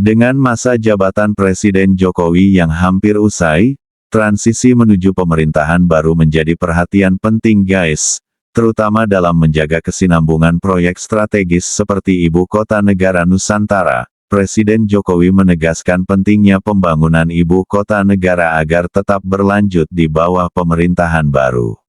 Dengan masa jabatan Presiden Jokowi yang hampir usai, transisi menuju pemerintahan baru menjadi perhatian penting guys, terutama dalam menjaga kesinambungan proyek strategis seperti Ibu Kota Negara Nusantara. Presiden Jokowi menegaskan pentingnya pembangunan Ibu Kota Negara agar tetap berlanjut di bawah pemerintahan baru.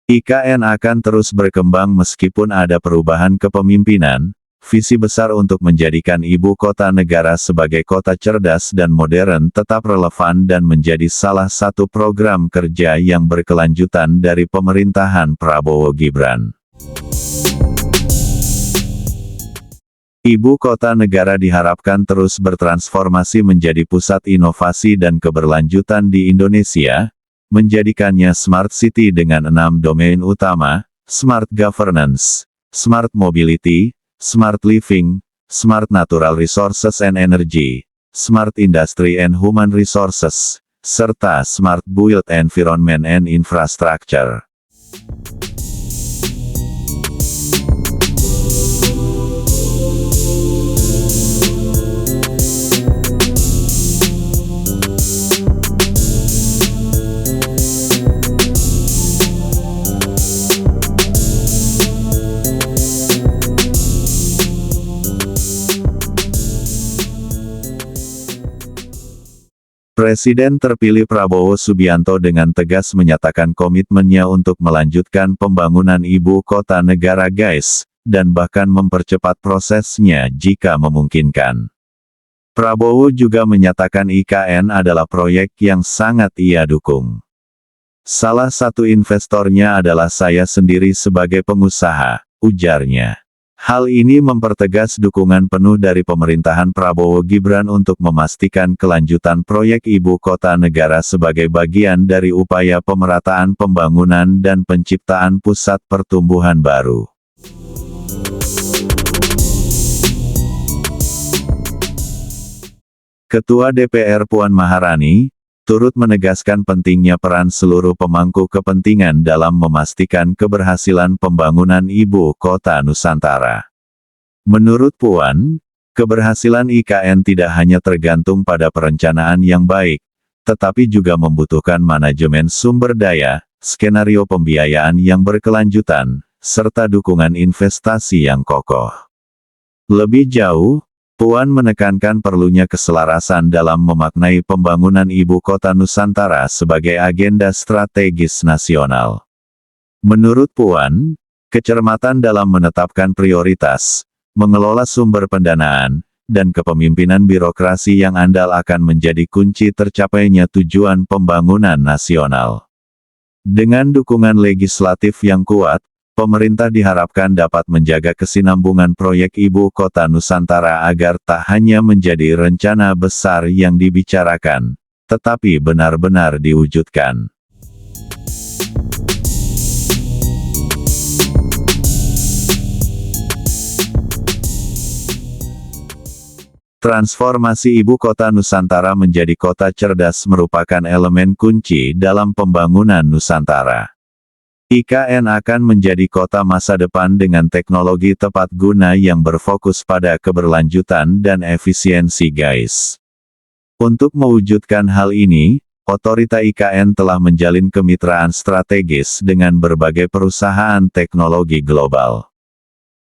IKN akan terus berkembang meskipun ada perubahan kepemimpinan. Visi besar untuk menjadikan Ibu Kota Negara sebagai kota cerdas dan modern tetap relevan dan menjadi salah satu program kerja yang berkelanjutan dari pemerintahan Prabowo Gibran. Ibu Kota Negara diharapkan terus bertransformasi menjadi pusat inovasi dan keberlanjutan di Indonesia, menjadikannya Smart City dengan 6 domain utama, Smart Governance, Smart Mobility, Smart Living, Smart Natural Resources and Energy, Smart Industry and Human Resources, serta Smart Built Environment and Infrastructure. Presiden terpilih Prabowo Subianto dengan tegas menyatakan komitmennya untuk melanjutkan pembangunan Ibu Kota Negara guys, dan bahkan mempercepat prosesnya jika memungkinkan. Prabowo juga menyatakan IKN adalah proyek yang sangat ia dukung. Salah satu investornya adalah saya sendiri sebagai pengusaha, ujarnya. Hal ini mempertegas dukungan penuh dari pemerintahan Prabowo Gibran untuk memastikan kelanjutan proyek Ibu Kota Negara sebagai bagian dari upaya pemerataan pembangunan dan penciptaan pusat pertumbuhan baru. Ketua DPR Puan Maharani turut menegaskan pentingnya peran seluruh pemangku kepentingan dalam memastikan keberhasilan pembangunan Ibu Kota Nusantara. Menurut Puan, keberhasilan IKN tidak hanya tergantung pada perencanaan yang baik, tetapi juga membutuhkan manajemen sumber daya, skenario pembiayaan yang berkelanjutan, serta dukungan investasi yang kokoh. Lebih jauh, Puan menekankan perlunya keselarasan dalam memaknai pembangunan Ibu Kota Nusantara sebagai agenda strategis nasional. Menurut Puan, kecermatan dalam menetapkan prioritas, mengelola sumber pendanaan, dan kepemimpinan birokrasi yang andal akan menjadi kunci tercapainya tujuan pembangunan nasional. Dengan dukungan legislatif yang kuat, pemerintah diharapkan dapat menjaga kesinambungan proyek Ibu Kota Nusantara agar tak hanya menjadi rencana besar yang dibicarakan, tetapi benar-benar diwujudkan. Transformasi Ibu Kota Nusantara menjadi kota cerdas merupakan elemen kunci dalam pembangunan Nusantara. IKN akan menjadi kota masa depan dengan teknologi tepat guna yang berfokus pada keberlanjutan dan efisiensi guys. Untuk mewujudkan hal ini, Otorita IKN telah menjalin kemitraan strategis dengan berbagai perusahaan teknologi global.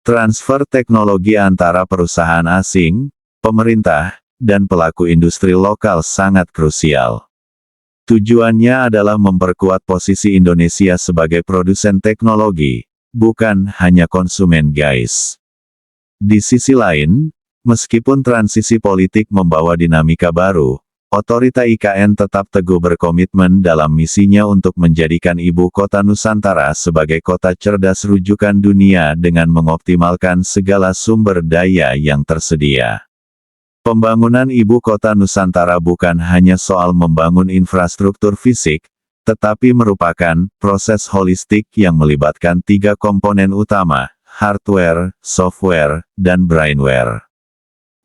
Transfer teknologi antara perusahaan asing, pemerintah, dan pelaku industri lokal sangat krusial. Tujuannya adalah memperkuat posisi Indonesia sebagai produsen teknologi, bukan hanya konsumen guys. Di sisi lain, meskipun transisi politik membawa dinamika baru, Otorita IKN tetap teguh berkomitmen dalam misinya untuk menjadikan Ibu Kota Nusantara sebagai kota cerdas rujukan dunia dengan mengoptimalkan segala sumber daya yang tersedia. Pembangunan Ibu Kota Nusantara bukan hanya soal membangun infrastruktur fisik, tetapi merupakan proses holistik yang melibatkan 3 komponen utama, hardware, software, dan brainware.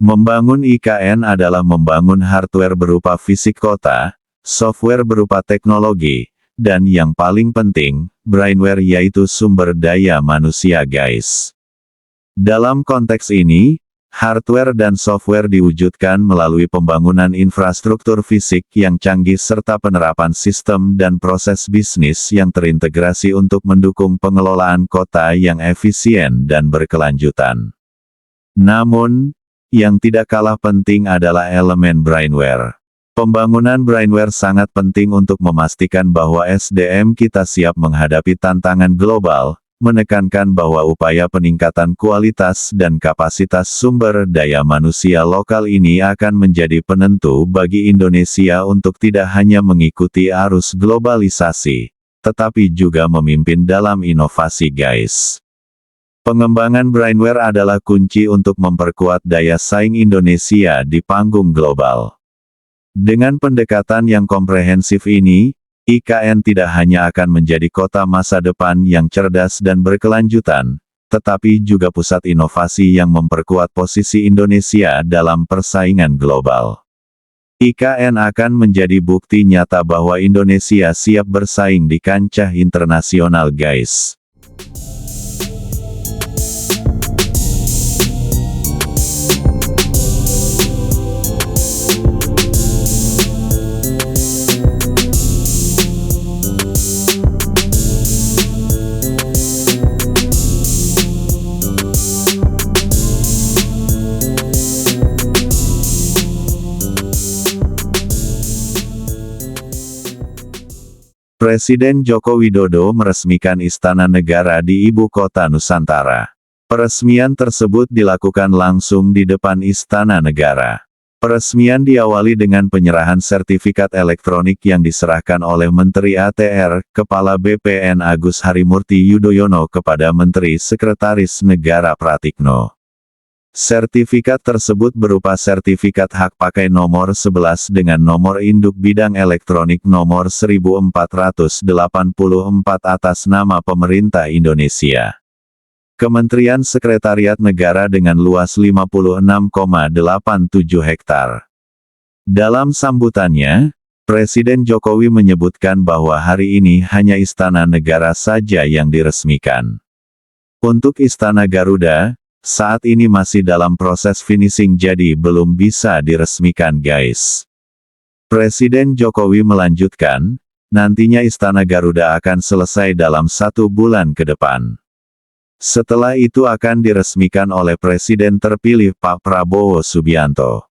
Membangun IKN adalah membangun hardware berupa fisik kota, software berupa teknologi, dan yang paling penting, brainware yaitu sumber daya manusia guys. Dalam konteks ini, hardware dan software diwujudkan melalui pembangunan infrastruktur fisik yang canggih serta penerapan sistem dan proses bisnis yang terintegrasi untuk mendukung pengelolaan kota yang efisien dan berkelanjutan. Namun, yang tidak kalah penting adalah elemen brainware. Pembangunan brainware sangat penting untuk memastikan bahwa SDM kita siap menghadapi tantangan global, menekankan bahwa upaya peningkatan kualitas dan kapasitas sumber daya manusia lokal ini akan menjadi penentu bagi Indonesia untuk tidak hanya mengikuti arus globalisasi, tetapi juga memimpin dalam inovasi guys. Pengembangan brainware adalah kunci untuk memperkuat daya saing Indonesia di panggung global. Dengan pendekatan yang komprehensif ini, IKN tidak hanya akan menjadi kota masa depan yang cerdas dan berkelanjutan, tetapi juga pusat inovasi yang memperkuat posisi Indonesia dalam persaingan global. IKN akan menjadi bukti nyata bahwa Indonesia siap bersaing di kancah internasional guys. Presiden Joko Widodo meresmikan Istana Negara di Ibu Kota Nusantara. Peresmian tersebut dilakukan langsung di depan Istana Negara. Peresmian diawali dengan penyerahan sertifikat elektronik yang diserahkan oleh Menteri ATR, Kepala BPN Agus Harimurti Yudhoyono kepada Menteri Sekretaris Negara Pratikno. Sertifikat tersebut berupa sertifikat hak pakai nomor 11 dengan nomor induk bidang elektronik nomor 1484 atas nama pemerintah Indonesia. Kementerian Sekretariat Negara dengan luas 56,87 hektar. Dalam sambutannya, Presiden Jokowi menyebutkan bahwa hari ini hanya Istana Negara saja yang diresmikan. Untuk Istana Garuda, saat ini masih dalam proses finishing jadi belum bisa diresmikan guys. Presiden Jokowi melanjutkan, nantinya Istana Garuda akan selesai dalam 1 bulan ke depan. Setelah itu akan diresmikan oleh Presiden terpilih Pak Prabowo Subianto.